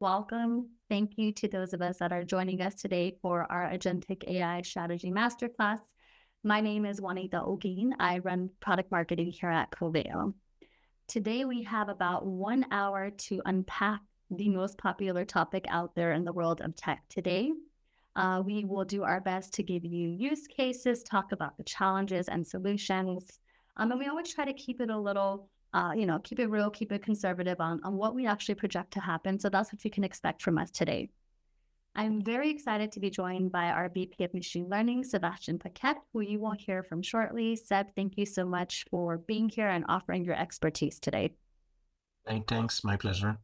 Welcome. Thank you to those of us that are joining us today for our Agentic AI Strategy Masterclass. My name is Juanita Olguin. I run product marketing here at Coveo. Today, we have about 1 hour to unpack the most popular topic out there in the world of tech today. We will do our best to give you use cases, talk about the challenges and solutions. And we always try to keep it a little keep it real, keep it conservative on what we actually project to happen. So that's what you can expect from us today. I'm very excited to be joined by our VP of Machine Learning, Sébastien Paquette, who you will hear from shortly. Seb, thank you so much for being here and offering your expertise today. Thanks, my pleasure.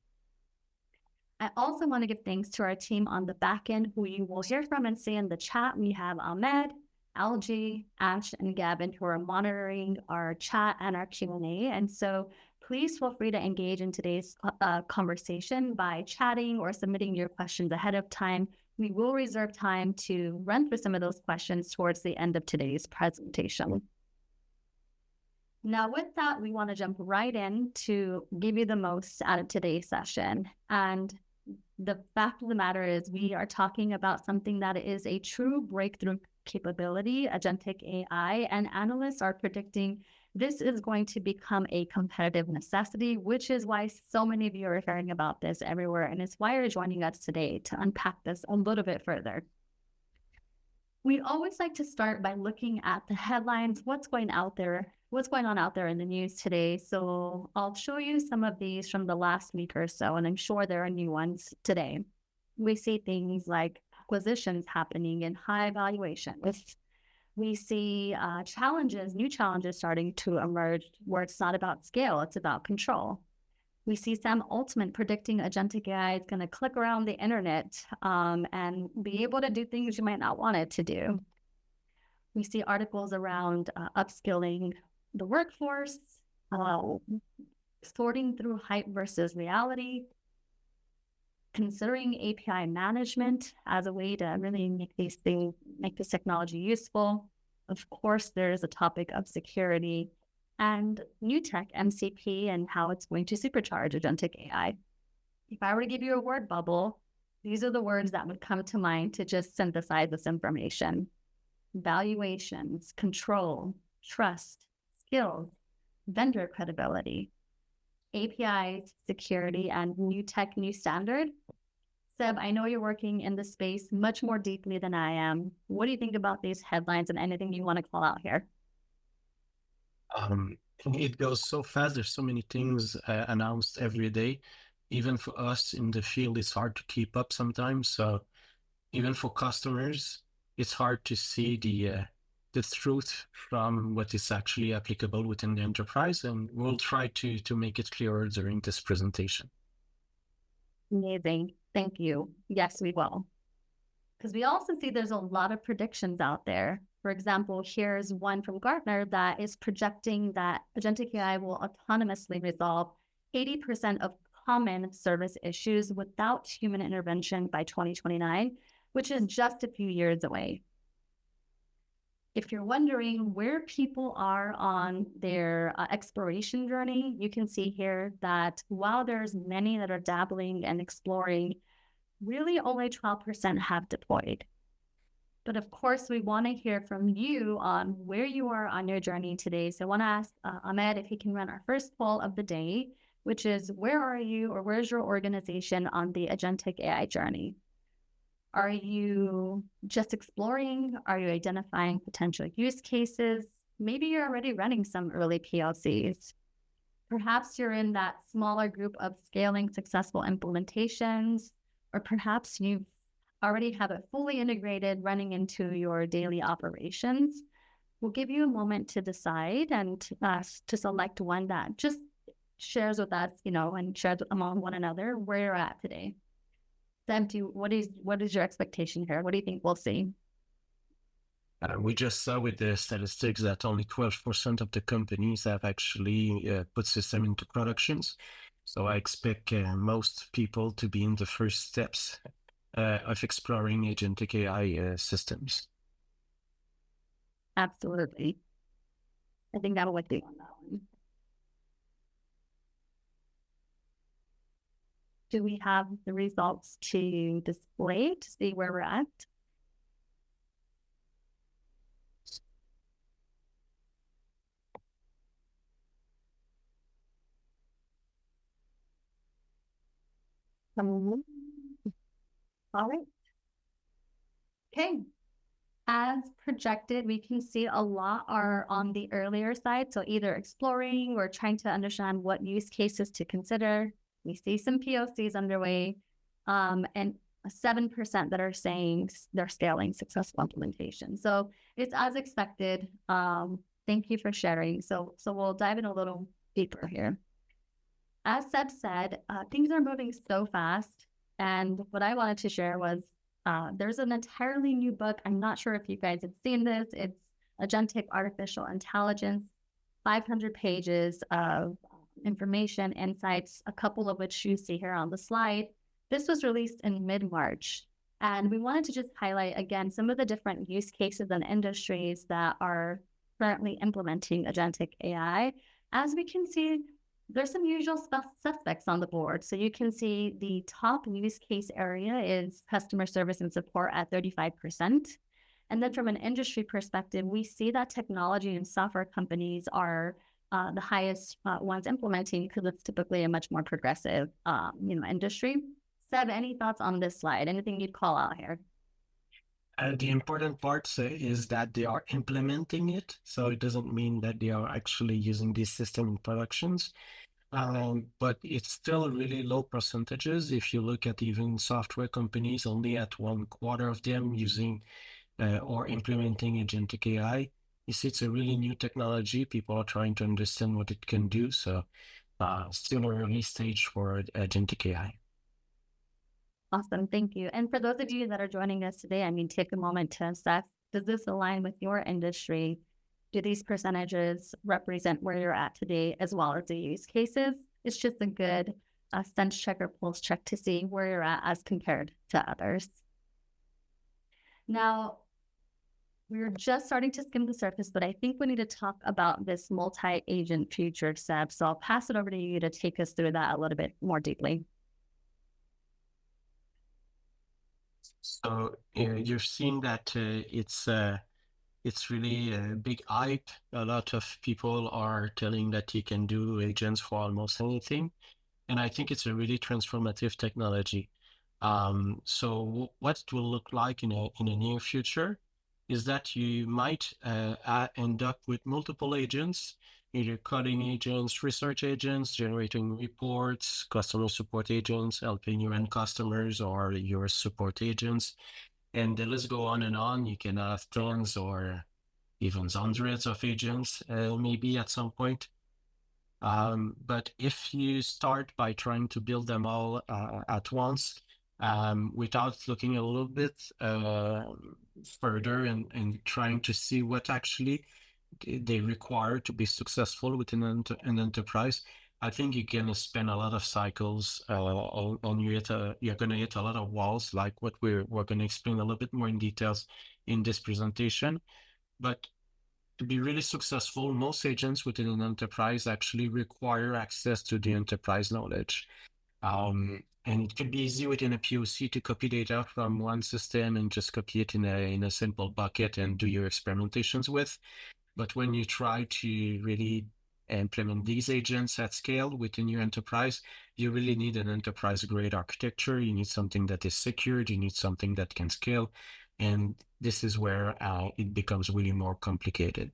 I also want to give thanks to our team on the back end, who you will hear from and see in the chat. We have Ahmed, Algie, Ash, and Gavin, who are monitoring our chat and our Q&A. And so please feel free to engage in today's conversation by chatting or submitting your questions ahead of time. We will reserve time to run through some of those questions towards the end of today's presentation. Now, with that, we want to jump right in to give you the most out of today's session. And the fact of the matter is we are talking about something that is a true breakthrough capability, Agentic AI, and analysts are predicting this is going to become a competitive necessity, which is why so many of you are hearing about this everywhere. And it's why you're joining us today to unpack this a little bit further. We always like to start by looking at the headlines, what's going on out there in the news today. So I'll show you some of these from the last week or so, and I'm sure there are new ones today. We see things like acquisitions happening in high valuations. We see new challenges starting to emerge where it's not about scale, it's about control. We see Sam Altman predicting Agentic AI is going to click around the internet and be able to do things you might not want it to do. We see articles around upskilling the workforce, sorting through hype versus reality, considering API management as a way to really make this technology useful. Of course, there is a topic of security and new tech, MCP, and how it's going to supercharge Agentic AI. If I were to give you a word bubble, these are the words that would come to mind to just synthesize this information. Valuations, control, trust, skills, vendor credibility, APIs, security, and new tech, new standard. Seb, I know you're working in the space much more deeply than I am. What do you think about these headlines and anything you want to call out here? It goes so fast. There's so many things announced every day. Even for us in the field, it's hard to keep up sometimes. So even for customers, it's hard to see the truth from what is actually applicable within the enterprise. And we'll try to make it clearer during this presentation. Amazing. Thank you. Yes, we will. Because we also see there's a lot of predictions out there. For example, here's one from Gartner that is projecting that Agentic AI will autonomously resolve 80% of common service issues without human intervention by 2029, which is just a few years away. If you're wondering where people are on their exploration journey, you can see here that while there's many that are dabbling and exploring, really only 12% have deployed. But of course, we want to hear from you on where you are on your journey today. So I want to ask Ahmed if he can run our first poll of the day, which is where are you or where's your organization on the Agentic AI journey? Are you just exploring? Are you identifying potential use cases? Maybe you're already running some early PLCs. Perhaps you're in that smaller group of scaling successful implementations, or perhaps you already have it fully integrated running into your daily operations. We'll give you a moment to decide and to select one that just shares with us, and shares among one another where you're at today. Seb, what is your expectation here? What do you think we'll see? We just saw with the statistics that only 12% of the companies have actually put system into productions. So I expect most people to be in the first steps of exploring Agentic AI systems. Absolutely. I think that'll work on that one. Do we have the results to display to see where we're at? All right. Okay. As projected, we can see a lot are on the earlier side. So either exploring or trying to understand what use cases to consider. We see some POCs underway, and 7% that are saying they're scaling successful implementation. So it's as expected. Thank you for sharing. So we'll dive in a little deeper here. As Seb said, things are moving so fast. And what I wanted to share was there's an entirely new book. I'm not sure if you guys have seen this. It's Agentic Artificial Intelligence, 500 pages of information, insights, a couple of which you see here on the slide. This was released in mid-March. And we wanted to just highlight, again, some of the different use cases and industries that are currently implementing Agentic AI. As we can see, there's some usual suspects on the board. So you can see the top use case area is customer service and support at 35%. And then from an industry perspective, we see that technology and software companies are the highest ones implementing because it's typically a much more progressive industry. Seb, any thoughts on this slide? Anything you'd call out here? The important part is that they are implementing it. So it doesn't mean that they are actually using this system in productions. But it's still really low percentages. If you look at even software companies, only at 1/4 of them using or implementing Agentic AI. You see, it's a really new technology. People are trying to understand what it can do. So still an early stage for Agentic AI. Awesome. Thank you. And for those of you that are joining us today, I mean, take a moment to assess, does this align with your industry? Do these percentages represent where you're at today as well as the use cases? It's just a good sense check or pulse check to see where you're at as compared to others. Now, we're just starting to skim the surface, but I think we need to talk about this multi-agent future, Seb. So I'll pass it over to you to take us through that a little bit more deeply. So you've seen that it's really a big hype. A lot of people are telling that you can do agents for almost anything. And I think it's a really transformative technology. So what it will look like in a near future is that you might end up with multiple agents, either coding agents, research agents, generating reports, customer support agents, helping your end customers or your support agents. And the list go on and on. You can have tons or even hundreds of agents, maybe at some point. But if you start by trying to build them all at once, without looking a little bit further and trying to see what actually they require to be successful within an enterprise, I think you're going to spend a lot of cycles on you're going to hit a lot of walls, like what we're going to explain a little bit more in details in this presentation. But to be really successful, most agents within an enterprise actually require access to the enterprise knowledge. And it could be easy within a POC to copy data from one system and just copy it in a simple bucket and do your experimentations with. But when you try to really implement these agents at scale within your enterprise, you really need an enterprise-grade architecture. You need something that is secured. You need something that can scale. And this is where it becomes really more complicated.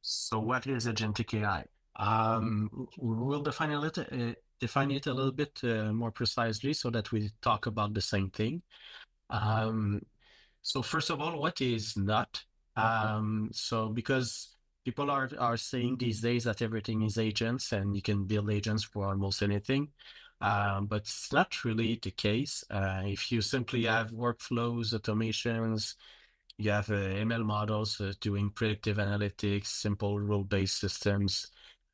So what is Agentic AI? We'll define it a little bit more precisely so that we talk about the same thing. So first of all, what is not? So because people are saying these days that everything is agents and you can build agents for almost anything. But it's not really the case. If you simply have workflows, automations, you have ML models doing predictive analytics, simple rule-based systems,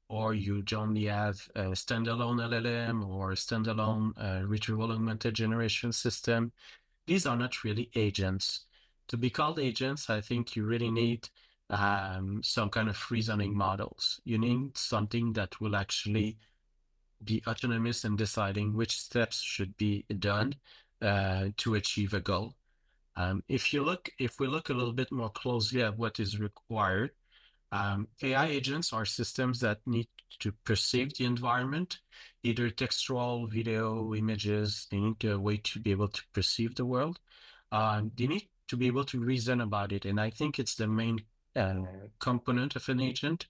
or you only have a standalone LLM or a standalone retrieval augmented generation system, these are not really agents. To be called agents, I think you really need some kind of reasoning models. You need something that will actually be autonomous in deciding which steps should be done to achieve a goal. If we look a little bit more closely at what is required, AI agents are systems that need to perceive the environment, either textual, video, images. They need a way to be able to perceive the world. They need to be able to reason about it. And I think it's the main component of an agent.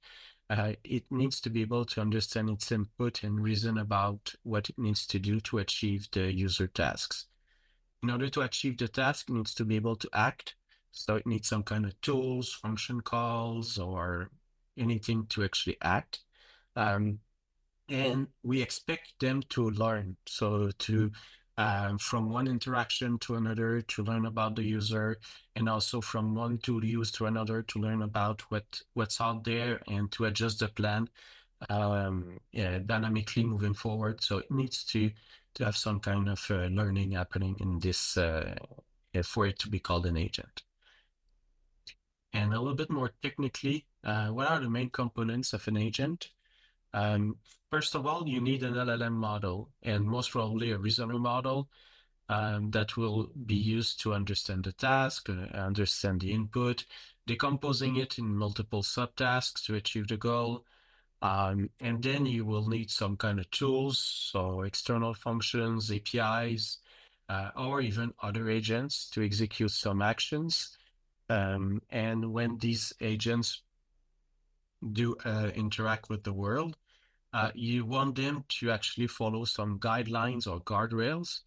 It needs to be able to understand its input and reason about what it needs to do to achieve the user tasks. In order to achieve the task, it needs to be able to act. So it needs some kind of tools, function calls, or anything to actually act. And we expect them to learn. So to from one interaction to another to learn about the user, and also from one tool used to another to learn about what's out there and to adjust the plan dynamically moving forward. So it needs to have some kind of learning happening in this for it to be called an agent. And a little bit more technically, what are the main components of an agent? First of all, you need an LLM model, and most probably a reasoning model that will be used to understand the task, understand the input, decomposing it in multiple subtasks to achieve the goal. And then you will need some kind of tools, so external functions, APIs, or even other agents to execute some actions. And when these agents do interact with the world, you want them to actually follow some guidelines or guardrails.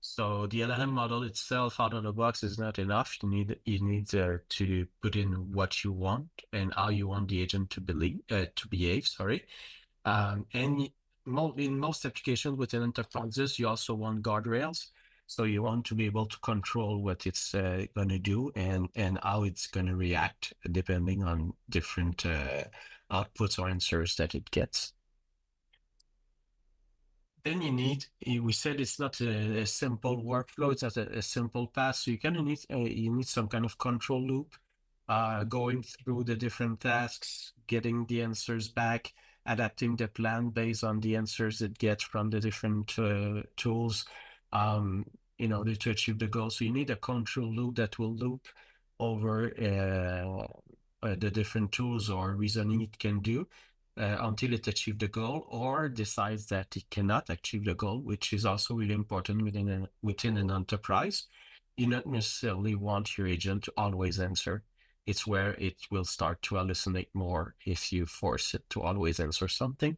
So the LLM model itself out of the box is not enough. You need to put in what you want and how you want the agent to behave. Sorry, and in most applications within enterprises, you also want guardrails. So you want to be able to control what it's going to do and how it's going to react depending on different outputs or answers that it gets. Then we said it's not a simple workflow, it's not a simple path. So you need some kind of control loop, going through the different tasks, getting the answers back, adapting the plan based on the answers it gets from the different tools in order to achieve the goal. So you need a control loop that will loop over the different tools or reasoning it can do until it achieves the goal or decides that it cannot achieve the goal, which is also really important within an enterprise. You not necessarily want your agent to always answer. It's where it will start to hallucinate more if you force it to always answer something.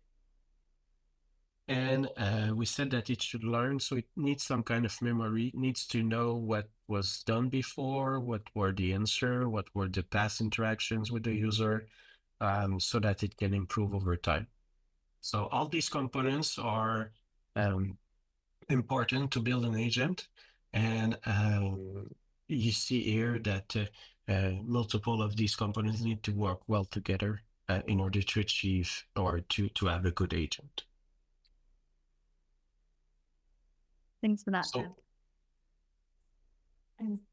And we said that it should learn, so it needs some kind of memory. It needs to know what was done before, what were the answer, what were the past interactions with the user, so that it can improve over time. So all these components are important to build an agent. And you see here that multiple of these components need to work well together in order to achieve or to have a good agent. Thanks for that.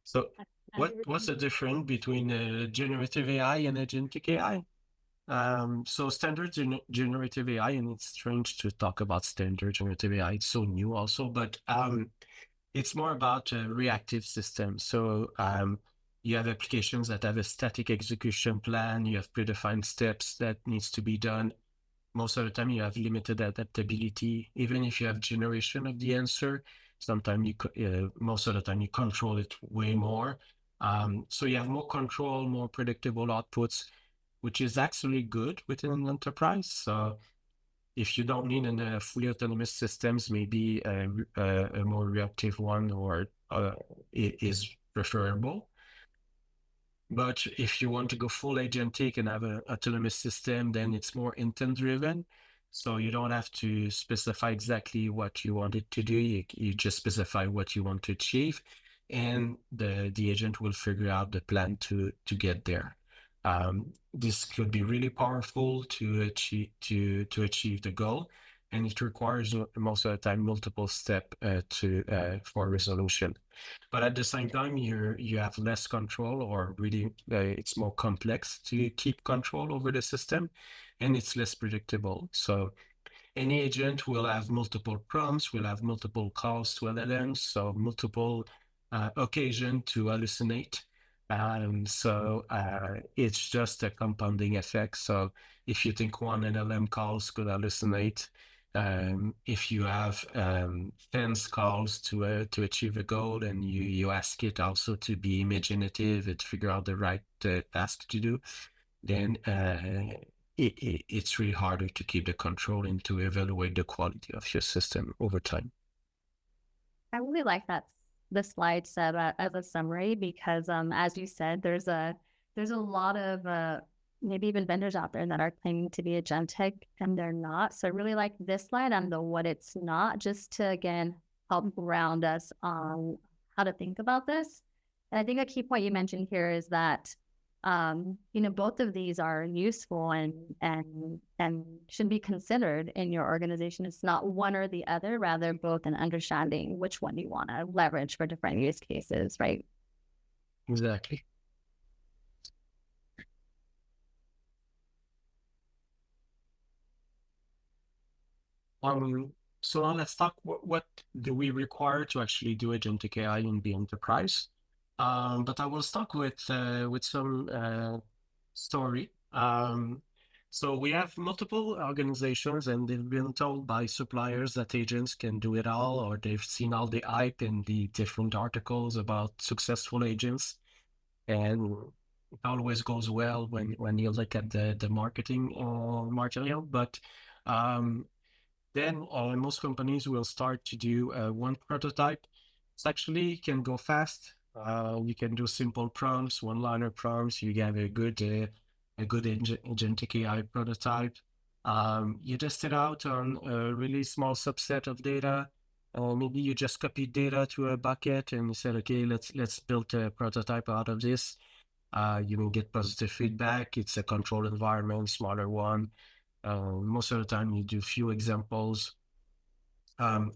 So what's the difference between generative AI and agentic AI? So standard generative AI, and it's strange to talk about standard generative AI. It's so new also, but it's more about a reactive systems. So you have applications that have a static execution plan. You have predefined steps that needs to be done. Most of the time you have limited adaptability. Even if you have generation of the answer, sometimes most of the time you control it way more. So you have more control, more predictable outputs, which is actually good within an enterprise. So if you don't need a fully autonomous systems, maybe a more reactive one or is preferable. But if you want to go full agentic and have an autonomous system, then it's more intent driven. So you don't have to specify exactly what you want it to do. You just specify what you want to achieve, and the agent will figure out the plan to get there. This could be really powerful to achieve the goal. and it requires most of the time multiple step for resolution. But at the same time, you have less control, or really it's more complex to keep control over the system, and it's less predictable. So any agent will have multiple prompts, will have multiple calls to LLMs, so multiple occasion to hallucinate. So it's just a compounding effect. So if you think one LLM calls could hallucinate, if you have 10 calls to achieve a goal, and you ask it also to be imaginative and figure out the right task to do, then it's really harder to keep the control and to evaluate the quality of your system over time. I really like the slide set as a summary, because as you said, there's a lot of maybe even vendors out there that are claiming to be agentic and they're not. So I really like this slide on the what it's not, just to again help ground us on how to think about this. And I think a key point you mentioned here is that both of these are useful and should be considered in your organization. It's not one or the other, rather both, and understanding which one you want to leverage for different use cases, right? Exactly. So now let's talk what do we require to actually do agentic AI in the enterprise. But I will start with some story. So we have multiple organizations, and they've been told by suppliers that agents can do it all, or they've seen all the hype and the different articles about successful agents. And it always goes well when you look at the marketing material. But then most companies will start to do one prototype. It's actually can go fast. You can do simple prompts, one-liner prompts. You get a good agentic AI prototype. You test it out on a really small subset of data. Maybe you just copy data to a bucket and you said, okay, let's build a prototype out of this. You will get positive feedback. It's a controlled environment, smaller one. Most of the time you do few examples.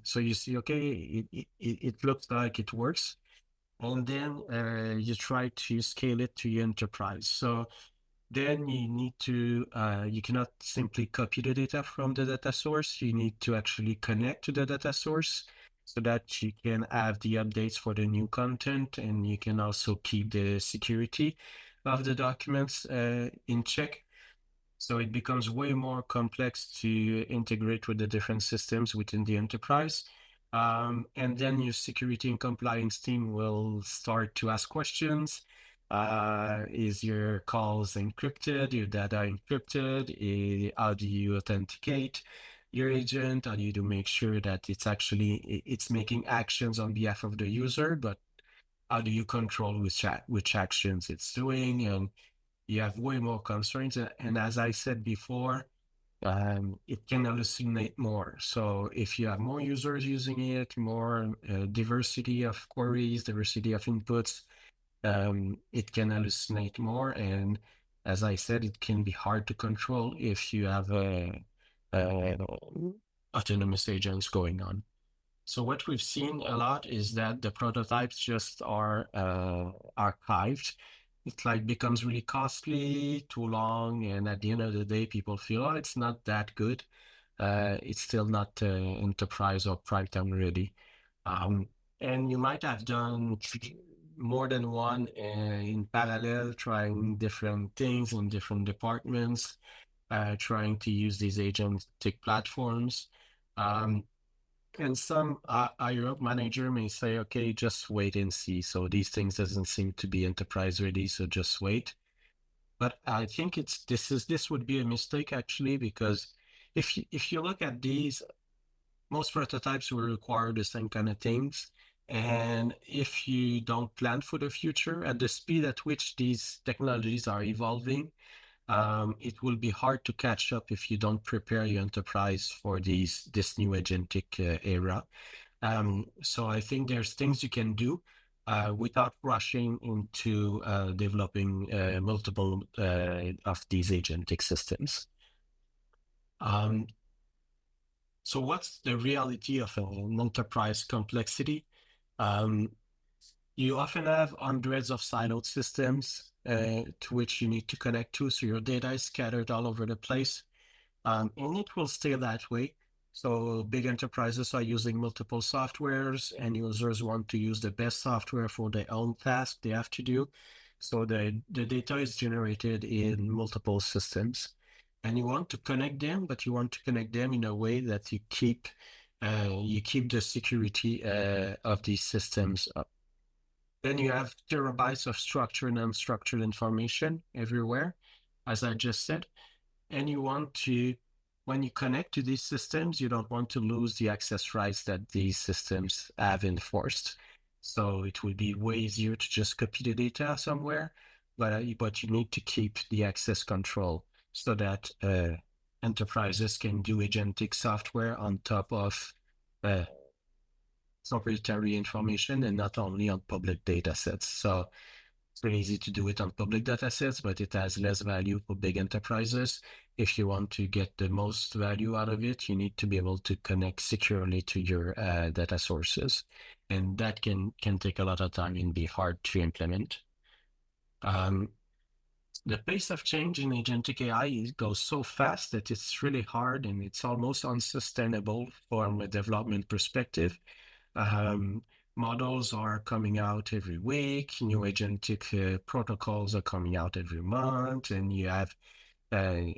So you see, okay, it looks like it works. And then you try to scale it to your enterprise. So then you need to, you cannot simply copy the data from the data source. You need to actually connect to the data source so that you can have the updates for the new content, and you can also keep the security of the documents in check. So it becomes way more complex to integrate with the different systems within the enterprise. And then your security and compliance team will start to ask questions. Is your calls encrypted, your data encrypted? How do you authenticate your agent? How do you make sure that it's making actions on behalf of the user, but how do you control which actions it's doing? And you have way more constraints. And as I said before, it can hallucinate more. So if you have more users using it, more diversity of queries, diversity of inputs, it can hallucinate more. And as I said, it can be hard to control if you have autonomous agents going on. So what we've seen a lot is that the prototypes just are archived. It like becomes really costly, too long, and at the end of the day, people feel, oh, it's not that good. It's still not enterprise or prime time ready. And you might have done more than one in parallel, trying different things in different departments, trying to use these agentic platforms. And some higher up manager may say, okay, just wait and see. So these things doesn't seem to be enterprise ready, so just wait. But I think this would be a mistake actually, because if you look at these, most prototypes will require the same kind of things. And if you don't plan for the future at the speed at which these technologies are evolving, it will be hard to catch up if you don't prepare your enterprise for this new agentic era. So I think there's things you can do without rushing into developing multiple of these agentic systems. So So what's the reality of an enterprise complexity? You often have hundreds of siloed systems to which you need to connect to, so your data is scattered all over the place, and it will stay that way. So big enterprises are using multiple softwares, and users want to use the best software for their own task they have to do. So the data is generated in multiple systems, and you want to connect them, but you want to connect them in a way that you keep the security of these systems up. Then you have terabytes of structured and unstructured information everywhere, as I just said. And you want to, when you connect to these systems, you don't want to lose the access rights that these systems have enforced. So it will be way easier to just copy the data somewhere, but you need to keep the access control so that enterprises can do agentic software on top of proprietary information and not only on public data sets. So it's very easy to do it on public data sets, but it has less value for big enterprises. If you want to get the most value out of it, you need to be able to connect securely to your data sources. And that can take a lot of time and be hard to implement. The pace of change in agentic AI goes so fast that it's really hard and it's almost unsustainable from a development perspective. Models are coming out every week, new agentic protocols are coming out every month, and you have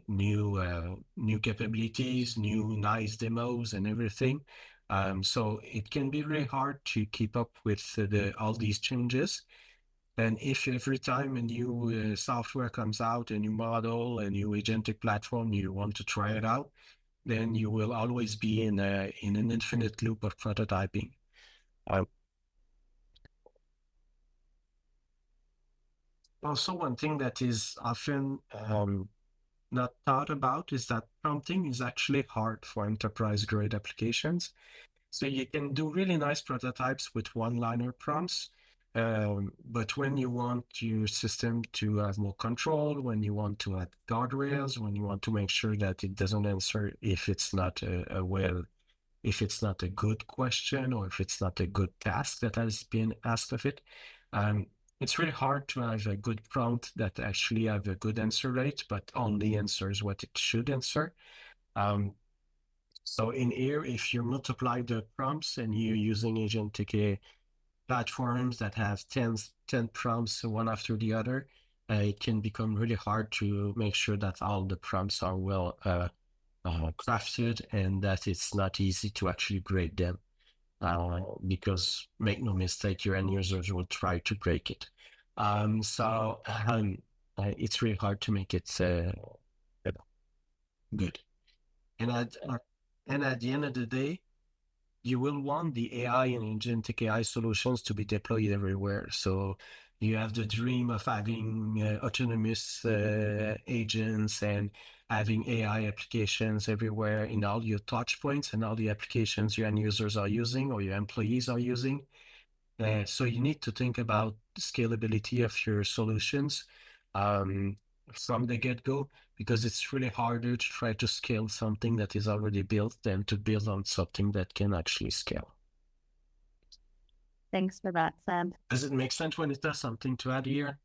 new capabilities, new nice demos and everything. So it can be really hard to keep up with all these changes. And if every time a new software comes out, a new model, a new agentic platform, you want to try it out, then you will always be in an infinite loop of prototyping. Also, one thing that is often not thought about is that prompting is actually hard for enterprise-grade applications. So you can do really nice prototypes with one-liner prompts, but when you want your system to have more control, when you want to add guardrails, when you want to make sure that it doesn't answer if it's not if it's not a good question or if it's not a good task that has been asked of it, it's really hard to have a good prompt that actually have a good answer rate, but only answers what it should answer. So in here, if you multiply the prompts and you're using agentic platforms that have 10 prompts one after the other, it can become really hard to make sure that all the prompts are well crafted and that it's not easy to actually grade them. Because make no mistake, your end users will try to break it. So it's really hard to make it good. And at the end of the day, you will want the AI and agentic AI solutions to be deployed everywhere. So you have the dream of having autonomous agents and having AI applications everywhere in all your touch points and all the applications your end users are using or your employees are using. So you need to think about the scalability of your solutions from the get-go, because it's really harder to try to scale something that is already built than to build on something that can actually scale. Thanks for that, Seb. Does it make sense, Juanita? Something to add here?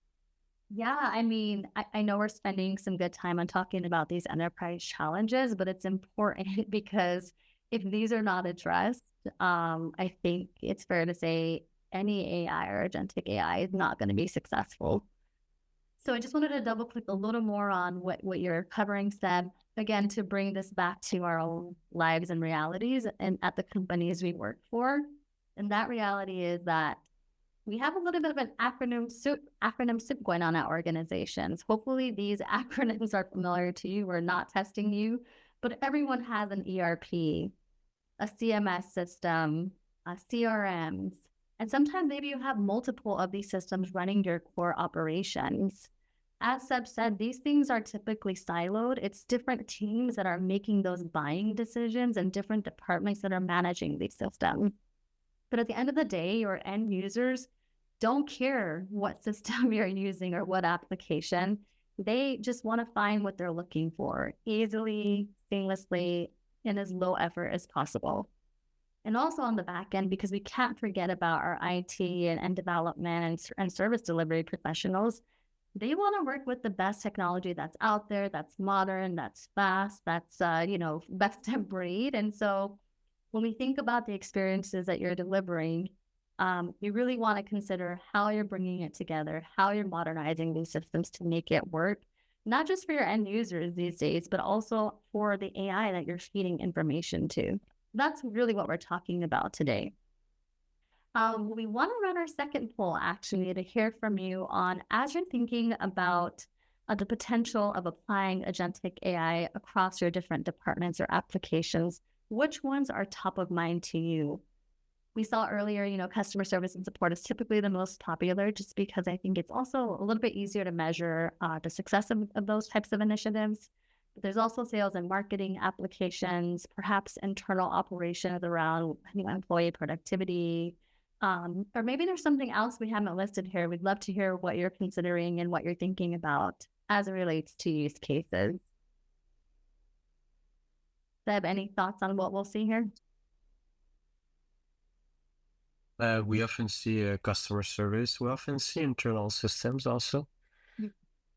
Yeah, I mean, I know we're spending some good time on talking about these enterprise challenges, but it's important because if these are not addressed, I think it's fair to say any AI or agentic AI is not going to be successful. So I just wanted to double click a little more on what you're covering, Seb, again, to bring this back to our own lives and realities and at the companies we work for. And that reality is that we have a little bit of an acronym soup going on at organizations. Hopefully these acronyms are familiar to you. We're not testing you, but everyone has an ERP, a CMS system, CRMs, and sometimes maybe you have multiple of these systems running your core operations. As Seb said, these things are typically siloed. It's different teams that are making those buying decisions and different departments that are managing these systems. But at the end of the day, your end users don't care what system you're using or what application. They just want to find what they're looking for easily, seamlessly, in as low effort as possible. And also on the back end, because we can't forget about our IT and development and service delivery professionals, they want to work with the best technology that's out there, that's modern, that's fast, that's, best of breed. And so when we think about the experiences that you're delivering, you really want to consider how you're bringing it together, how you're modernizing these systems to make it work, not just for your end users these days, but also for the AI that you're feeding information to. That's really what we're talking about today. We want to run our second poll actually to hear from you on as you're thinking about the potential of applying agentic AI across your different departments or applications. Which ones are top of mind to you? We saw earlier, customer service and support is typically the most popular just because I think it's also a little bit easier to measure the success of those types of initiatives. But there's also sales and marketing applications, perhaps internal operations around employee productivity, or maybe there's something else we haven't listed here. We'd love to hear what you're considering and what you're thinking about as it relates to use cases. Seb, any thoughts on what we'll see here? We often see customer service. We often see internal systems also.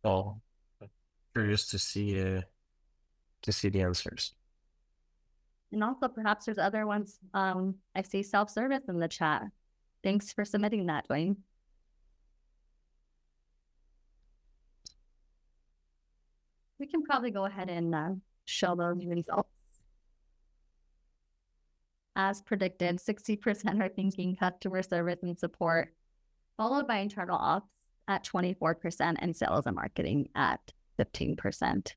Oh, curious to see the answers. And also perhaps there's other ones. I see self-service in the chat. Thanks for submitting that, Dwayne. We can probably go ahead and show those results. As predicted, 60% are thinking customer service and support, followed by internal ops at 24% and sales and marketing at 15%.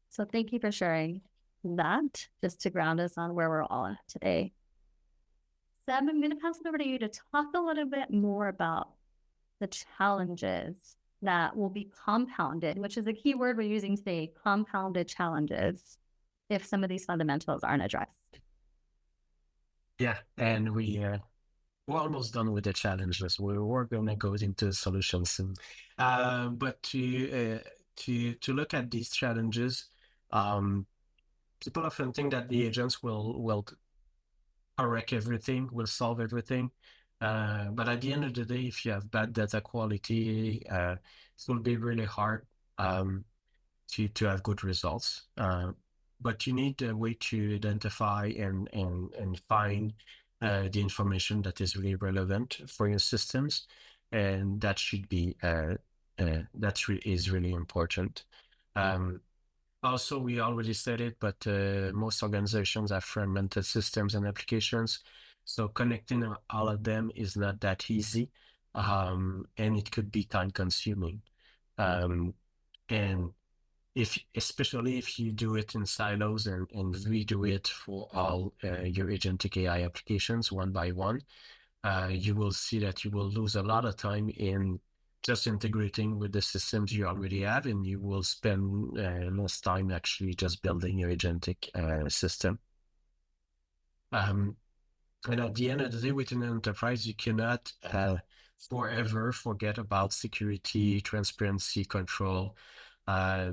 So thank you for sharing that, just to ground us on where we're all at today. Seb, I'm going to pass it over to you to talk a little bit more about the challenges that will be compounded, which is a key word we're using today, compounded challenges, if some of these fundamentals aren't addressed. Yeah, and we're almost done with the challenges. We're going to go into solutions soon. But to look at these challenges, people often think that the agents will correct everything, will solve everything. But at the end of the day, if you have bad data quality, it will be really hard to have good results. But you need a way to identify and find the information that is really relevant for your systems, and that should be is really important. Also, we already said it, but most organizations have fragmented systems and applications, so connecting all of them is not that easy, and it could be time-consuming. And especially if you do it in silos and redo it for all your agentic AI applications one by one, you will see that you will lose a lot of time in just integrating with the systems you already have, and you will spend less time actually just building your agentic system. And at the end of the day, within an enterprise, you cannot forever forget about security, transparency, control.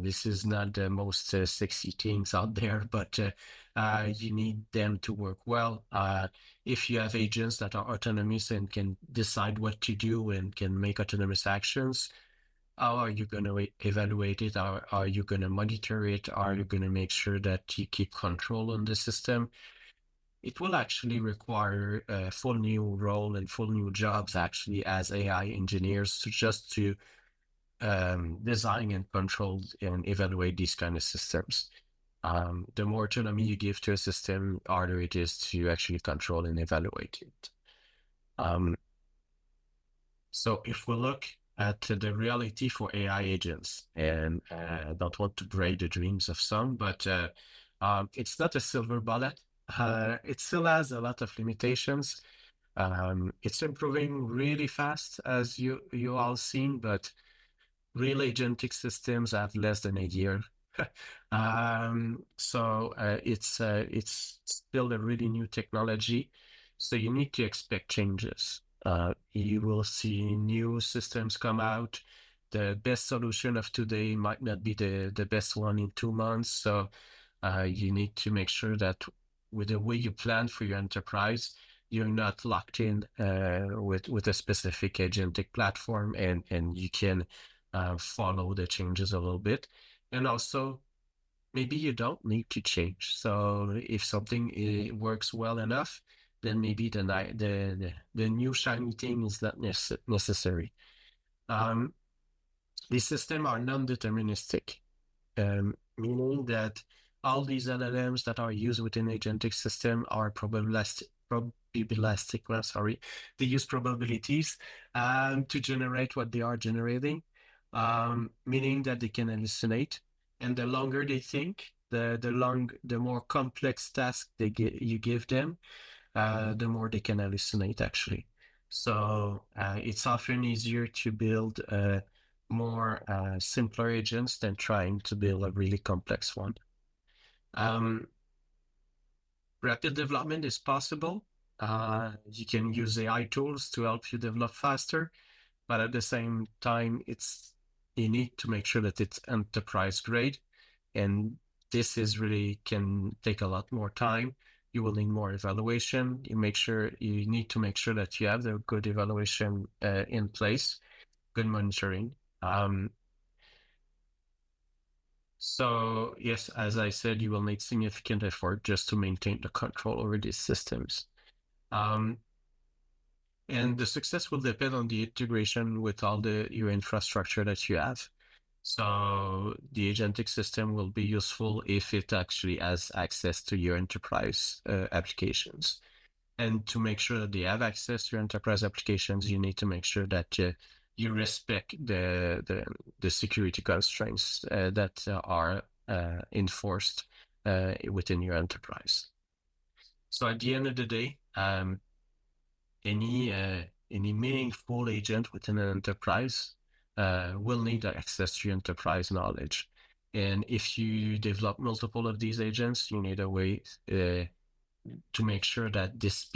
This is not the most sexy things out there, but you need them to work well. If you have agents that are autonomous and can decide what to do and can make autonomous actions, how are you going to evaluate it? Are you going to monitor it? Are you going to make sure that you keep control on the system? It will actually require a full new role and full new jobs actually as AI engineers to design and control and evaluate these kind of systems. The more autonomy you give to a system, the harder it is to actually control and evaluate it. So if we look at the reality for AI agents, and I don't want to break the dreams of some, but it's not a silver bullet. It still has a lot of limitations. It's improving really fast, as you all seen, but real agentic systems have less than a year. So it's still a really new technology. So you need to expect changes. You will see new systems come out. The best solution of today might not be the best one in 2 months. So You need to make sure that with the way you plan for your enterprise, you're not locked in with a specific agentic platform, and you can follow the changes a little bit. And also, maybe you don't need to change. So if something works well enough, then maybe the new shiny thing is not necessary. These systems are non-deterministic, meaning that all these LLMs that are used within agentic system are probabilistic. Well, sorry, they use probabilities to generate what they are generating, meaning that they can hallucinate. And the longer they think, the more complex task you give them, the more they can hallucinate, actually. So it's often easier to build more simpler agents than trying to build a really complex one. Rapid development is possible. You can use AI tools to help you develop faster, but at the same time, you need to make sure that it's enterprise grade, and this is really can take a lot more time. You will need more evaluation. You need to make sure that you have the good evaluation in place, good monitoring. So yes, as I said, you will need significant effort just to maintain the control over these systems. And the success will depend on the integration with all your infrastructure that you have. So the agentic system will be useful if it actually has access to your enterprise applications. And to make sure that they have access to your enterprise applications, you need to make sure that you respect the security constraints that are enforced within your enterprise. So at the end of the day, any meaningful agent within an enterprise will need access to your enterprise knowledge. And if you develop multiple of these agents, you need a way to make sure that this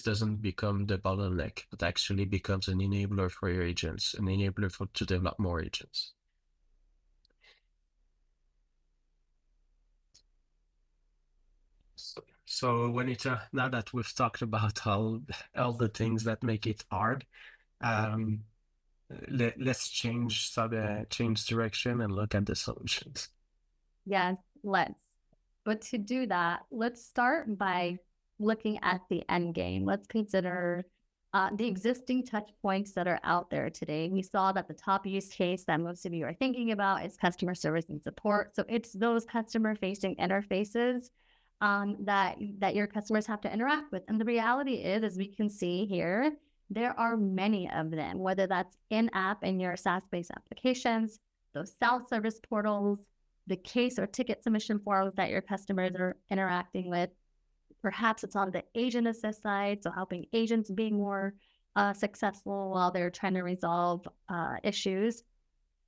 doesn't become the bottleneck, but actually becomes an enabler for your agents, an enabler to develop more agents. So Juanita, now that we've talked about all the things that make it hard, let's change direction and look at the solutions. Yes, let's. But to do that, let's start by looking at the end game. Let's consider the existing touch points that are out there today. We saw that the top use case that most of you are thinking about is customer service and support. So it's those customer-facing interfaces that your customers have to interact with. And the reality is, as we can see here, there are many of them, whether that's in-app in your SaaS-based applications, those self-service portals, the case or ticket submission forms that your customers are interacting with. Perhaps it's on the agent assist side, so helping agents be more successful while they're trying to resolve issues.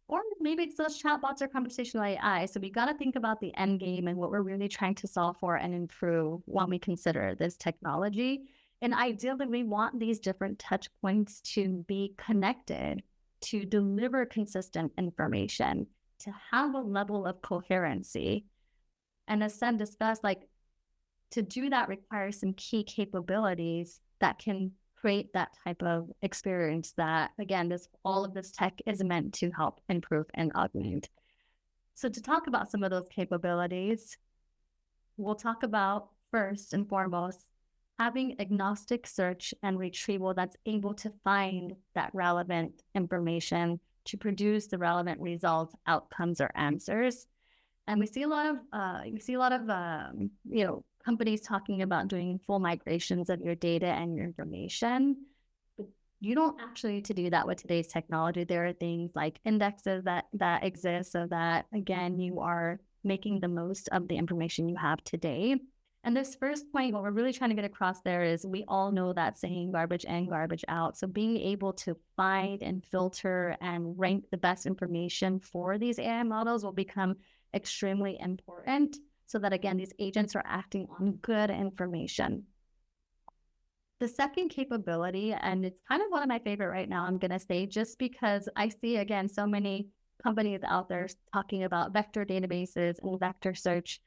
Or maybe it's those chatbots or conversational AI. So we got to think about the end game and what we're really trying to solve for and improve when we consider this technology. And ideally, we want these different touch points to be connected, to deliver consistent information, to have a level of coherency. And as Sam discussed, to do that requires some key capabilities that can create that type of experience that, again, all of this tech is meant to help improve and augment. So to talk about some of those capabilities, we'll talk about first and foremost, having agnostic search and retrieval that's able to find that relevant information to produce the relevant results, outcomes, or answers. And we see a lot of companies talking about doing full migrations of your data and your information. But you don't actually need to do that with today's technology. There are things like indexes that exist so that, again, you are making the most of the information you have today. And this first point, what we're really trying to get across there is we all know that saying garbage in, garbage out. So being able to find and filter and rank the best information for these AI models will become extremely important so that, again, these agents are acting on good information. The second capability, and it's kind of one of my favorite right now, I'm going to say, just because I see, again, so many companies out there talking about vector databases and vector search.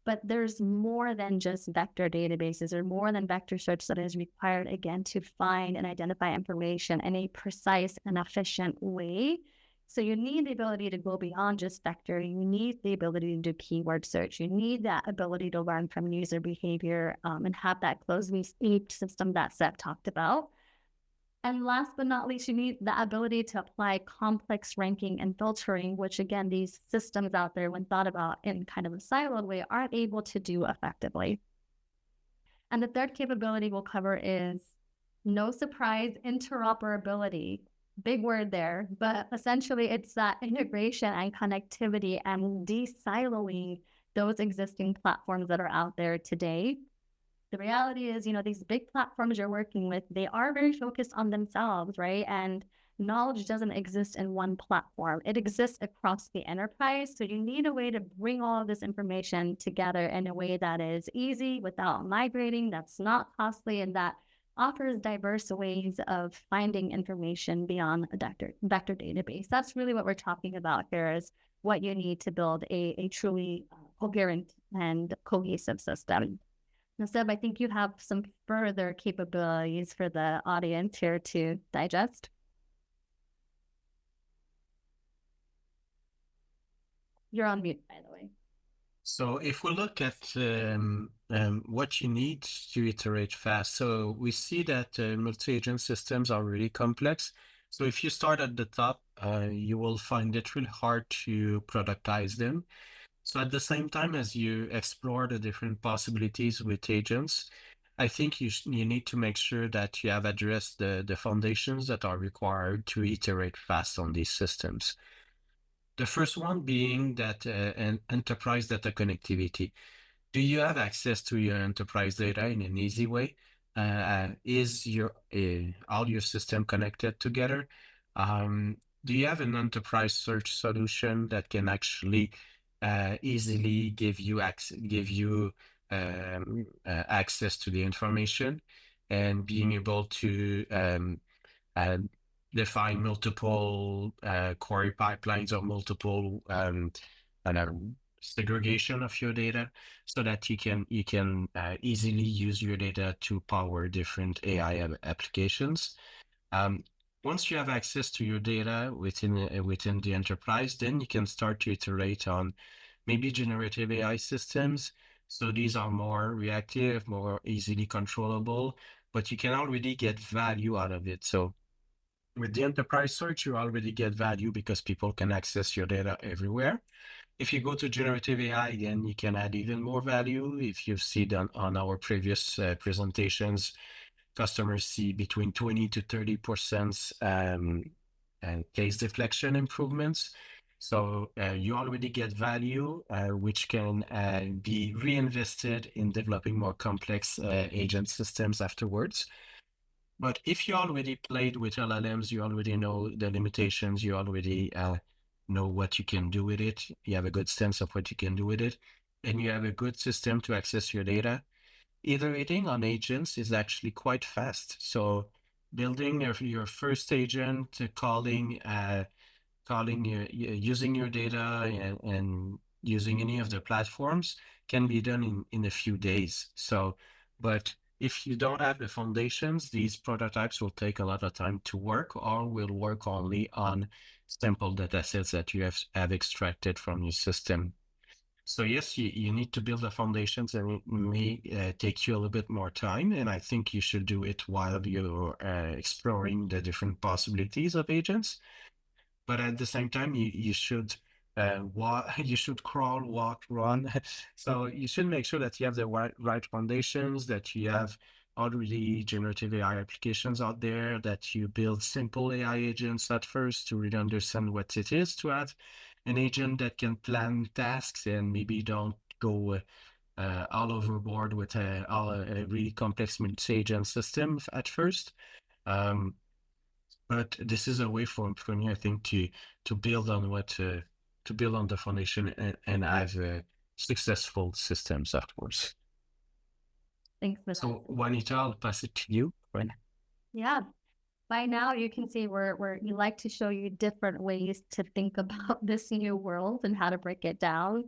But there's more than just vector databases or more than vector search that is required, again, to find and identify information in a precise and efficient way. So you need the ability to go beyond just vector. You need the ability to do keyword search. You need that ability to learn from user behavior and have that closed-loop system that Seb talked about. And last but not least, you need the ability to apply complex ranking and filtering, which again, these systems out there, when thought about in kind of a siloed way, aren't able to do effectively. And the third capability we'll cover is, no surprise, interoperability. Big word there, but essentially it's that integration and connectivity and de-siloing those existing platforms that are out there today. The reality is, these big platforms you're working with, they are very focused on themselves, right? And knowledge doesn't exist in one platform. It exists across the enterprise. So you need a way to bring all of this information together in a way that is easy without migrating, that's not costly, and that offers diverse ways of finding information beyond a vector database. That's really what we're talking about here, is what you need to build a truly coherent and cohesive system. Now, Seb, I think you have some further capabilities for the audience here to digest. You're on mute, by the way. So if we look at what you need to iterate fast, so we see that multi-agent systems are really complex. So if you start at the top, you will find it really hard to productize them. So at the same time as you explore the different possibilities with agents, I think you need to make sure that you have addressed the foundations that are required to iterate fast on these systems. The first one being that an enterprise data connectivity. Do you have access to your enterprise data in an easy way? Is all your system connected together? Do you have an enterprise search solution that can actually easily give you access to the information, and being able to define multiple query pipelines or multiple segregation of your data, so that you can easily use your data to power different AI applications. Once you have access to your data within the enterprise, then you can start to iterate on maybe generative AI systems. So these are more reactive, more easily controllable, but you can already get value out of it. So with the enterprise search, you already get value because people can access your data everywhere. If you go to generative AI, then you can add even more value. If you've seen on our previous presentations, customers see between 20 to 30% case deflection improvements. So you already get value, which can be reinvested in developing more complex agent systems afterwards. But if you already played with LLMs, you already know the limitations, you already know what you can do with it, you have a good sense of what you can do with it, and you have a good system to access your data, iterating on agents is actually quite fast. So building your first agent, using your data and using any of the platforms can be done in a few days. So, but if you don't have the foundations, these prototypes will take a lot of time to work, or will work only on simple data sets that you have extracted from your system. So yes, you need to build the foundations, and it may take you a little bit more time. And I think you should do it while you're exploring the different possibilities of agents. But at the same time, you should you should crawl, walk, run. So you should make sure that you have the right foundations, that you have already generative AI applications out there, that you build simple AI agents at first to really understand what it is to have an agent that can plan tasks and maybe don't go all overboard with a really complex multi-agent system at first. But this is a way for me, I think, to build on to build on the foundation and have successful systems afterwards. Thanks for that. So Juanita, I'll pass it to you. Right? Yeah. By now, you can see we like to show you different ways to think about this new world and how to break it down.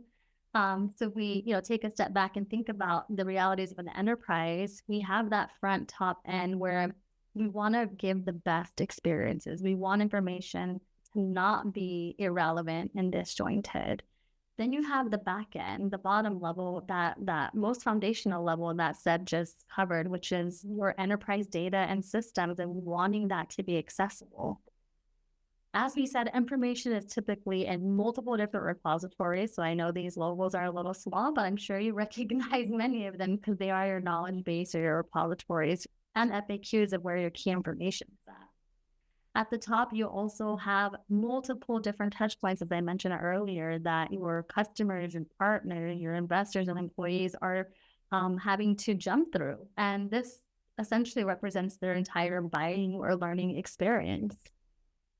So we, take a step back and think about the realities of an enterprise. We have that front top end where we want to give the best experiences. We want information to not be irrelevant and disjointed. Then you have the back end, the bottom level, that most foundational level that Seb just covered, which is your enterprise data and systems and wanting that to be accessible. As we said, information is typically in multiple different repositories. So I know these logos are a little small, but I'm sure you recognize many of them because they are your knowledge base or your repositories and FAQs of where your key information is at. At the top, you also have multiple different touch points, as I mentioned earlier, that your customers and partners, your investors and employees are having to jump through. And this essentially represents their entire buying or learning experience.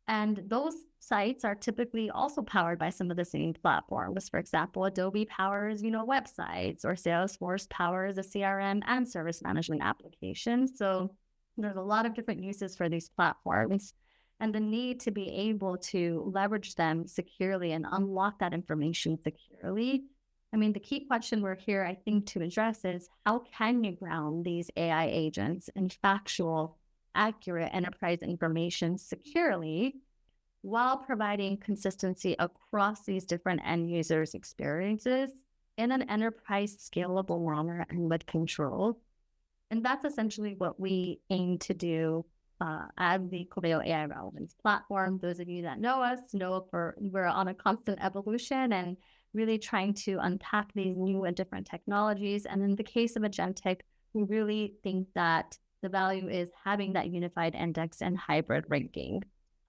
And those sites are typically also powered by some of the same platforms. For example, Adobe powers, websites, or Salesforce powers a CRM and service management application. So there's a lot of different uses for these platforms, and the need to be able to leverage them securely and unlock that information securely. I mean, the key question we're here, I think, to address is how can you ground these AI agents in factual, accurate enterprise information securely while providing consistency across these different end users' experiences in an enterprise scalable manner and with control. And that's essentially what we aim to do as the Coveo AI Relevance platform. Those of you that know us know we're on a constant evolution and really trying to unpack these new and different technologies. And in the case of Agentic, we really think that the value is having that unified index and hybrid ranking,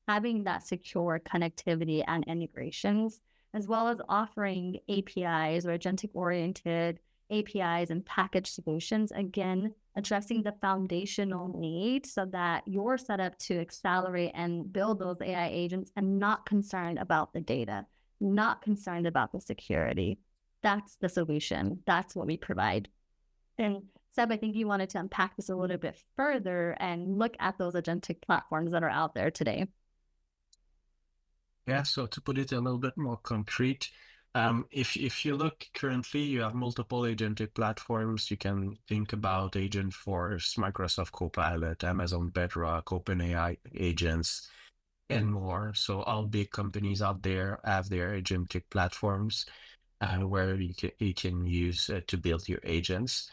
having that secure connectivity and integrations, as well as offering APIs or agentic-oriented APIs and package solutions, again, addressing the foundational need so that you're set up to accelerate and build those AI agents and not concerned about the data, not concerned about the security. That's the solution. That's what we provide. And Seb, I think you wanted to unpack this a little bit further and look at those agentic platforms that are out there today. Yeah, so to put it a little bit more concrete, if you look currently, you have multiple agentic platforms. You can think about Agentforce, Microsoft Copilot, Amazon Bedrock, OpenAI agents, and more. So all big companies out there have their agentic platforms where you can use to build your agents.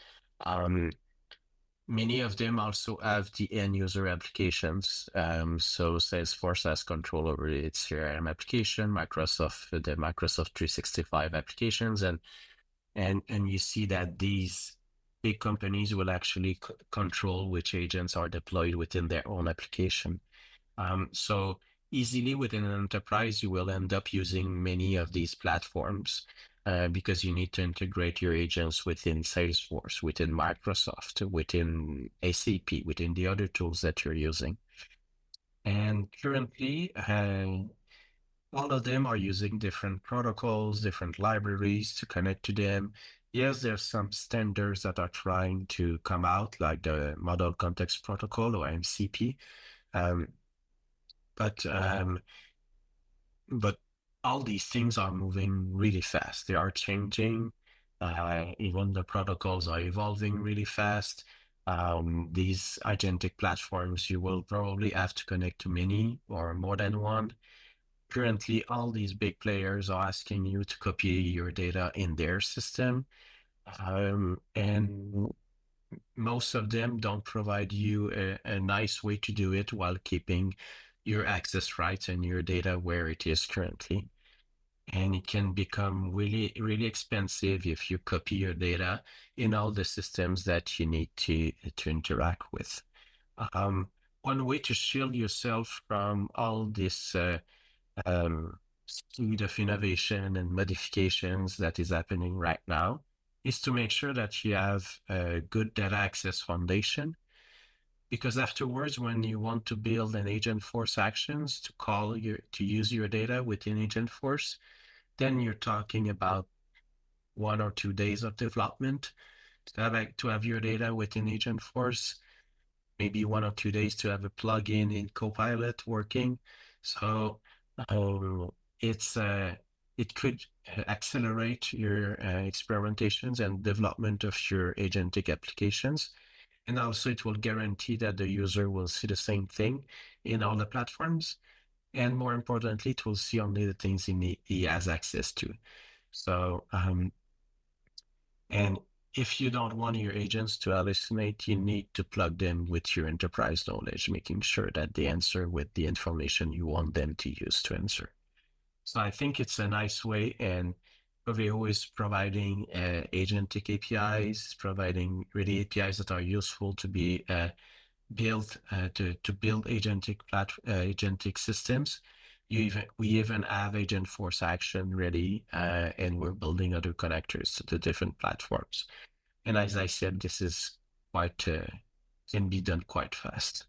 Many of them also have the end user applications. So Salesforce has control over its CRM application, the Microsoft 365 applications, and you see that these big companies will actually control which agents are deployed within their own application. So easily within an enterprise, you will end up using many of these platforms. Because you need to integrate your agents within Salesforce, within Microsoft, within SAP, within the other tools that you're using. And currently, all of them are using different protocols, different libraries to connect to them. Yes, there's some standards that are trying to come out, like the Model Context Protocol or MCP. But all these things are moving really fast. They are changing. Even the protocols are evolving really fast. These agentic platforms, you will probably have to connect to many or more than one. Currently, all these big players are asking you to copy your data in their system. And most of them don't provide you a nice way to do it while keeping your access rights and your data where it is currently. And it can become really, really expensive if you copy your data in all the systems that you need to interact with. One way to shield yourself from all this speed of innovation and modifications that is happening right now is to make sure that you have a good data access foundation. Because afterwards, when you want to build an Agentforce actions to use your data within Agentforce, then you're talking about 1 or 2 days of development to have your data within Agentforce, maybe 1 or 2 days to have a plugin in Copilot working. So it's it could accelerate your experimentations and development of your agentic applications. And also it will guarantee that the user will see the same thing in all the platforms. And more importantly, it will see only the things he has access to. So, and if you don't want your agents to hallucinate, you need to plug them with your enterprise knowledge, making sure that they answer with the information you want them to use to answer. So I think it's a nice way, and Coveo is providing agentic APIs, providing really APIs that are useful to be built to build agentic systems. We even have Agent Force Action ready, and we're building other connectors to the different platforms. And as I said, this is quite can be done quite fast.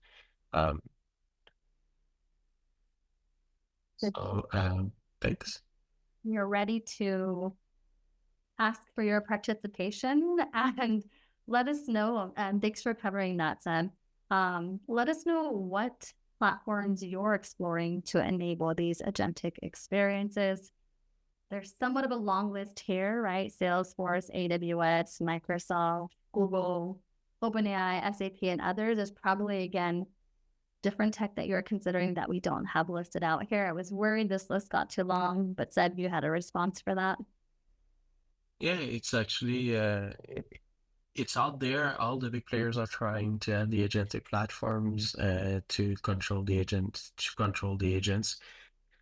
Thanks. You're ready to ask for your participation and let us know. And thanks for covering that, Sam. Let us know what platforms you're exploring to enable these agentic experiences. There's somewhat of a long list here, right? Salesforce, AWS, Microsoft, Google, OpenAI, SAP, and others. There's probably, again, different tech that you're considering that we don't have listed out here. I was worried this list got too long, but Seb, you had a response for that. Yeah, it's actually it's out there. All the big players are trying to have the agentic platforms to control the agents.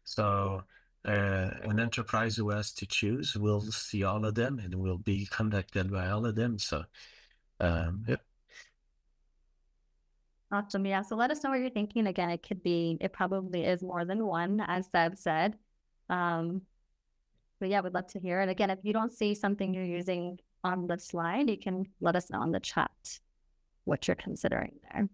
So an enterprise who has to choose will see all of them and will be conducted by all of them. So yep. Awesome. Yeah. So let us know what you're thinking. Again, it probably is more than one, as Seb said. But yeah, we'd love to hear it. Again, if you don't see something you're using on the slide, you can let us know in the chat what you're considering there.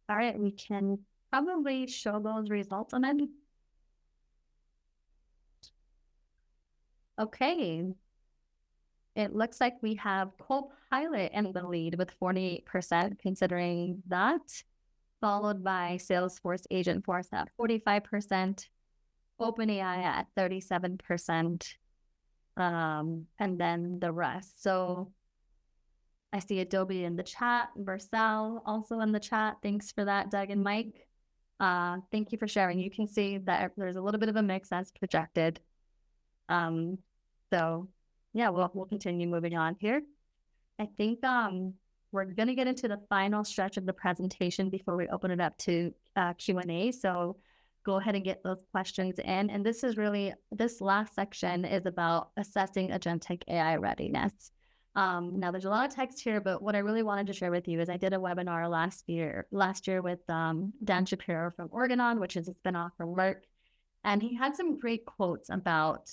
All right, we can probably show those results on it. Okay. It looks like we have Copilot in the lead with 48% considering that, followed by Salesforce Agent Force at 45%, OpenAI at 37%, and then the rest. So I see Adobe in the chat, Versal also in the chat. Thanks for that, Doug and Mike. Thank you for sharing. You can see that there's a little bit of a mix as projected. So yeah, we'll continue moving on here. I think we're going to get into the final stretch of the presentation before we open it up to Q&A. So go ahead and get those questions in. And this last section is about assessing agentic AI readiness. Now there's a lot of text here, but what I really wanted to share with you is I did a webinar last year with Dan Shapiro from Organon, which is a spinoff from Merck. And he had some great quotes about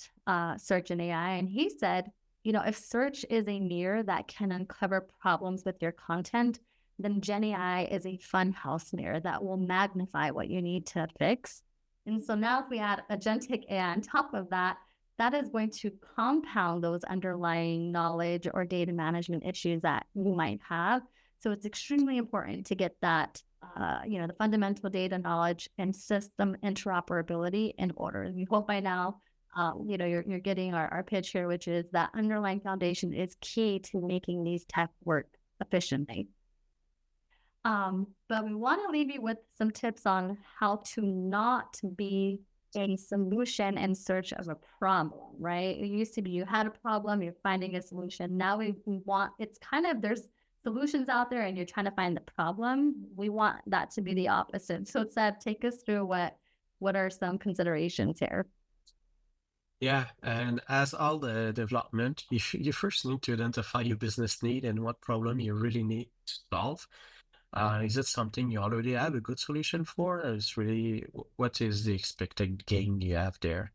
search and AI. And he said, if search is a mirror that can uncover problems with your content, then GenAI is a funhouse mirror that will magnify what you need to fix. And so now if we add agentic AI on top of that, that is going to compound those underlying knowledge or data management issues that you might have. So it's extremely important to get that, the fundamental data knowledge and system interoperability in order. We hope by now, you're getting our pitch here, which is that underlying foundation is key to making these tech work efficiently. But we want to leave you with some tips on how to not be a solution in search of a problem, right? It used to be you had a problem, you're finding a solution. Now we want, it's kind of, there's solutions out there and you're trying to find the problem. We want that to be the opposite. So Seb, take us through what are some considerations here? Yeah, and as all the development, you first need to identify your business need and what problem you really need to solve. Is it something you already have a good solution for? What is the expected gain you have there?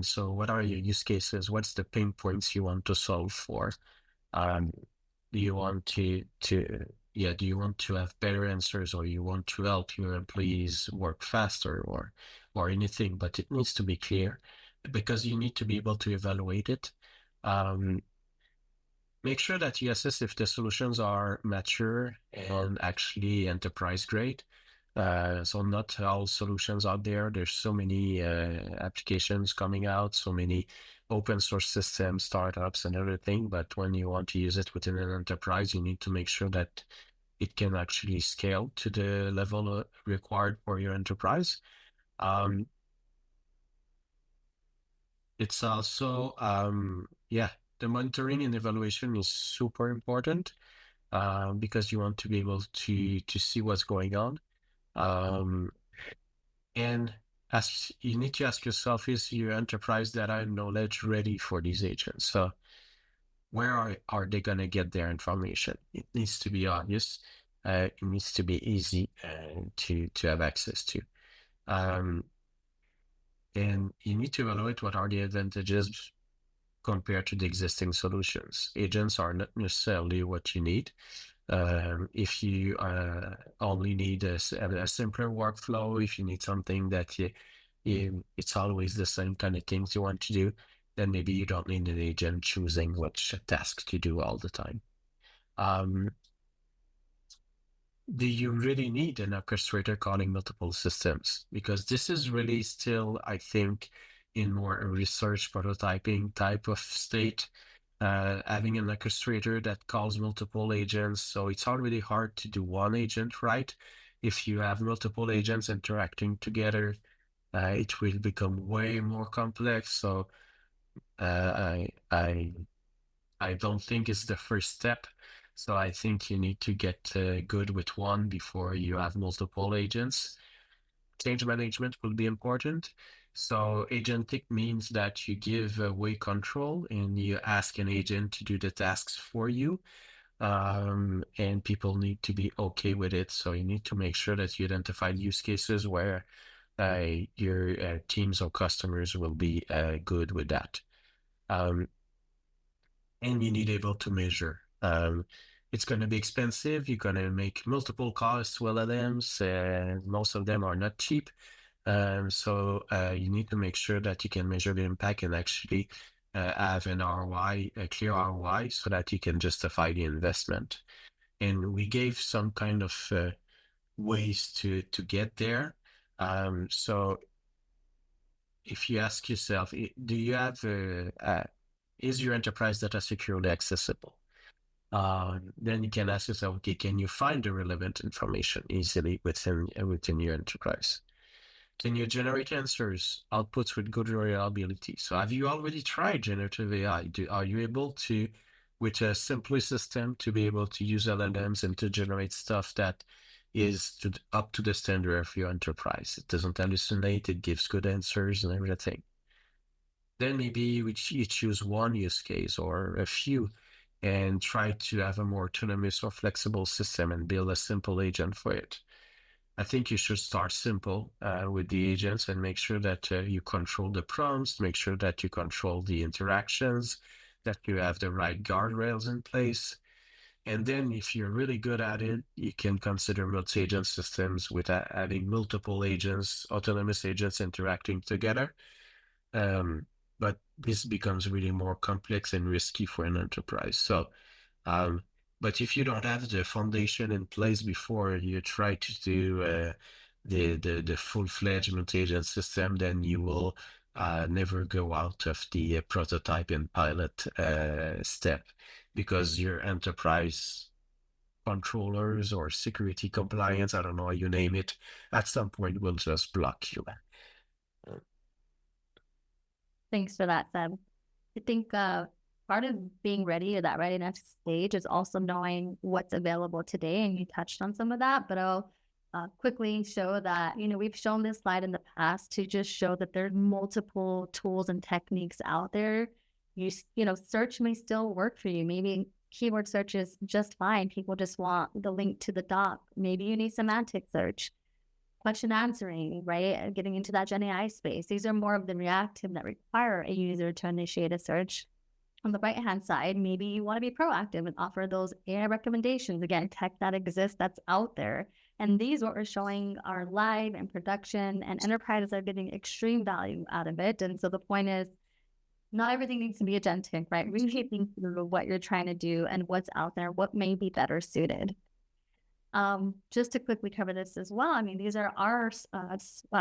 So what are your use cases? What's the pain points you want to solve for? Do you want to have better answers, or you want to help your employees work faster, or anything? But it needs to be clear, because you need to be able to evaluate it. make sure that you assess if the solutions are mature and actually enterprise grade. So not all solutions out there. There's so many applications coming out, so many open source systems, startups, and everything. But when you want to use it within an enterprise, you need to make sure that it can actually scale to the level required for your enterprise. It's also, the monitoring and evaluation is super important because you want to be able to see what's going on. And as you need to ask yourself, is your enterprise data and knowledge ready for these agents? So where are they going to get their information? It needs to be obvious. It needs to be easy to have access to. And you need to evaluate what are the advantages compared to the existing solutions. Agents are not necessarily what you need. If you only need a simpler workflow, if you need something that it's always the same kind of things you want to do, then maybe you don't need an agent choosing which tasks to do all the time. Do you really need an orchestrator calling multiple systems? Because this is really still, I think, in more a research prototyping type of state, having an orchestrator that calls multiple agents. So it's already hard to do one agent right. If you have multiple agents interacting together, it will become way more complex. So I don't think it's the first step. So I think you need to get good with one before you have multiple agents. Change management will be important. So agentic means that you give away control and you ask an agent to do the tasks for you. And people need to be okay with it. So you need to make sure that you identify use cases where your teams or customers will be good with that. And you need able to measure. It's going to be expensive. You're going to make multiple calls to LLMs, and most of them are not cheap. So you need to make sure that you can measure the impact and actually have an ROI, a clear ROI, so that you can justify the investment. And we gave some kind of ways to get there. So if you ask yourself, do you have is your enterprise data securely accessible? Then you can ask yourself, okay, can you find the relevant information easily within your enterprise? Can you generate answers, outputs with good reliability? So have you already tried generative AI? Are you able to, with a simpler system, to be able to use LLMs and to generate stuff that is up to the standard of your enterprise? It doesn't hallucinate, it gives good answers and everything. Then maybe you choose one use case or a few and try to have a more autonomous or flexible system and build a simple agent for it. I think you should start simple with the agents and make sure that you control the prompts, make sure that you control the interactions, that you have the right guardrails in place. And then if you're really good at it, you can consider multi-agent systems with having multiple agents, autonomous agents interacting together. But this becomes really more complex and risky for an enterprise. So, but if you don't have the foundation in place before you try to do the full-fledged multi-agent system, then you will never go out of the prototype and pilot step, because your enterprise controllers or security compliance, I don't know, you name it, at some point will just block you. Thanks for that, Seb. I think part of being ready at that readiness stage is also knowing what's available today, and you touched on some of that, but I'll quickly show that, we've shown this slide in the past to just show that there's multiple tools and techniques out there. Search may still work for you. Maybe keyword search is just fine. People just want the link to the doc. Maybe you need semantic search. Question answering, right? Getting into that GenAI space. These are more of the reactive that require a user to initiate a search. On the right-hand side, maybe you want to be proactive and offer those AI recommendations. Again, tech that exists, that's out there. And these, what we're showing, are live and production, and enterprises are getting extreme value out of it. And so the point is, not everything needs to be agentic, right? Really think through what you're trying to do and what's out there, what may be better suited. Just to quickly cover this as well, I mean, these are our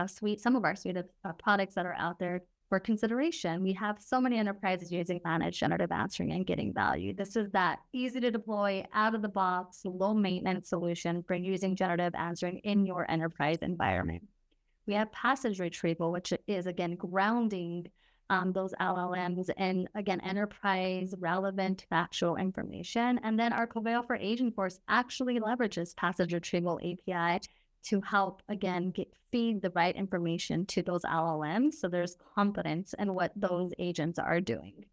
suite, some of our suite of products that are out there for consideration. We have so many enterprises using managed generative answering and getting value. This is that easy to deploy, out of the box, low maintenance solution for using generative answering in your enterprise environment. We have passage retrieval, which is, again, grounding those LLMs in, again, enterprise relevant factual information. And then our Coveo for Agentforce actually leverages passage retrieval API to help, again, feed the right information to those LLMs. So there's confidence in what those agents are doing.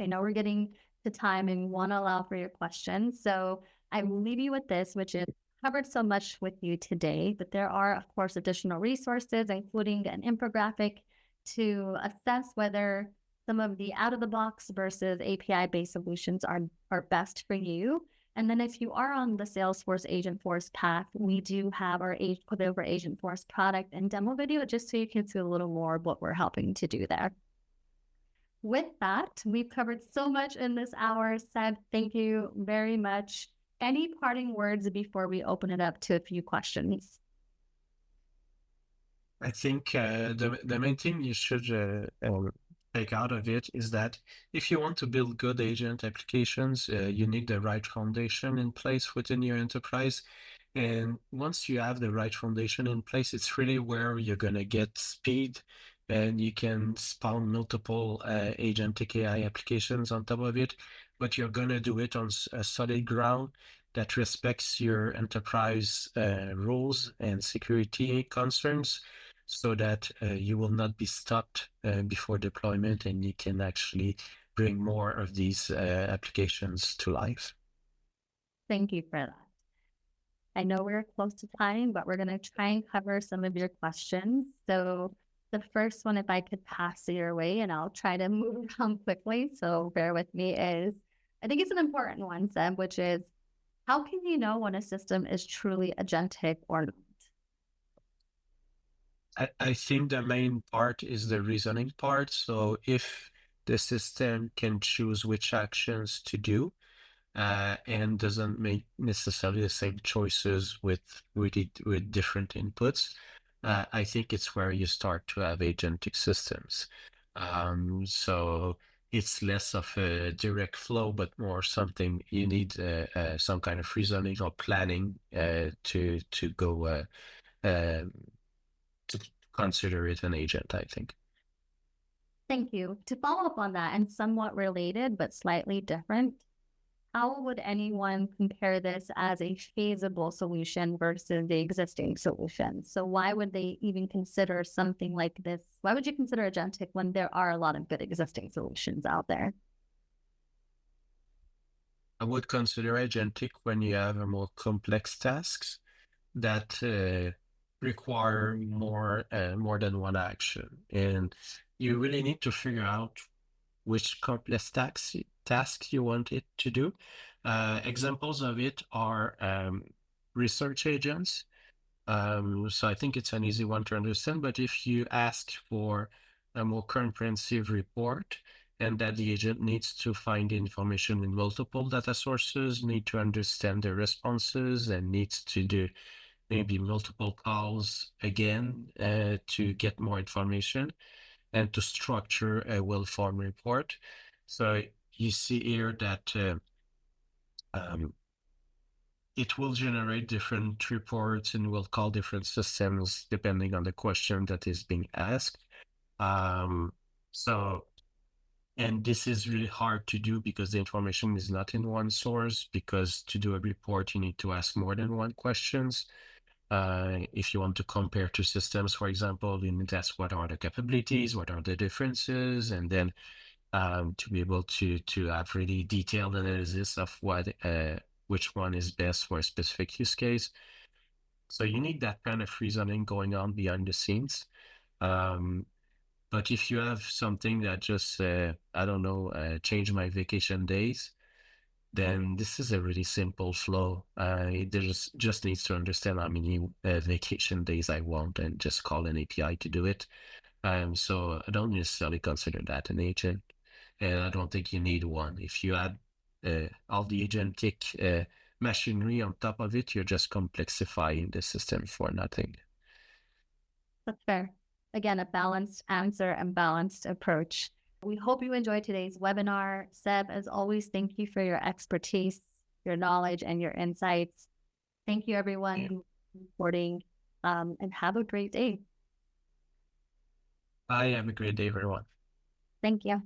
I know we're getting to time and want to allow for your questions. So I will leave you with this, which is covered so much with you today, but there are, of course, additional resources, including an infographic to assess whether some of the out-of-the-box versus API-based solutions are best for you. And then if you are on the Salesforce Agentforce path, we do have our Coveo for Agentforce product and demo video, just so you can see a little more of what we're helping to do there. With that, we've covered so much in this hour. Seb, thank you very much. Any parting words before we open it up to a few questions? I think the main thing you should take out of it is that if you want to build good agent applications, you need the right foundation in place within your enterprise. And once you have the right foundation in place, it's really where you're going to get speed, and you can spawn multiple agentic AI applications on top of it, but you're going to do it on a solid ground that respects your enterprise rules and security concerns, so that you will not be stopped before deployment, and you can actually bring more of these applications to life. Thank you for that. I know we're close to time, but we're going to try and cover some of your questions. So the first one, if I could pass your way, and I'll try to move around quickly, so bear with me, is, I think it's an important one, Seb, which is, how can you know when a system is truly agentic or not? I think the main part is the reasoning part. So if the system can choose which actions to do, and doesn't make necessarily the same choices with different inputs, I think it's where you start to have agentic systems. So it's less of a direct flow, but more something you need some kind of reasoning or planning to go to consider it an agent, I think. Thank you. To follow up on that, and somewhat related but slightly different, how would anyone compare this as a feasible solution versus the existing solution? So why would they even consider something like this? Why would you consider agentic when there are a lot of good existing solutions out there? I would consider agentic when you have a more complex tasks that require more than one action, and you really need to figure out which complex tasks you want it to do. Examples of it are research agents. So I think it's an easy one to understand, but if you ask for a more comprehensive report, and that the agent needs to find information in multiple data sources, need to understand the responses, and needs to do maybe multiple calls again to get more information and to structure a well-formed report. So you see here that it will generate different reports and will call different systems depending on the question that is being asked. And this is really hard to do because the information is not in one source, because to do a report, you need to ask more than one questions. If you want to compare two systems, for example, you need to ask what are the capabilities, what are the differences, and then to be able to have really detailed analysis of which one is best for a specific use case. So you need that kind of reasoning going on behind the scenes. But if you have something that just, I don't know, change my vacation days, then this is a really simple flow. It just needs to understand how many vacation days I want and just call an API to do it. So I don't necessarily consider that an agent, and I don't think you need one. If you add all the agentic machinery on top of it, you're just complexifying the system for nothing. That's fair. Again, a balanced answer and balanced approach. We hope you enjoyed today's webinar. Seb, as always, thank you for your expertise, your knowledge, and your insights. Thank you, everyone who's supporting, and have a great day. Bye. Have a great day, everyone. Thank you.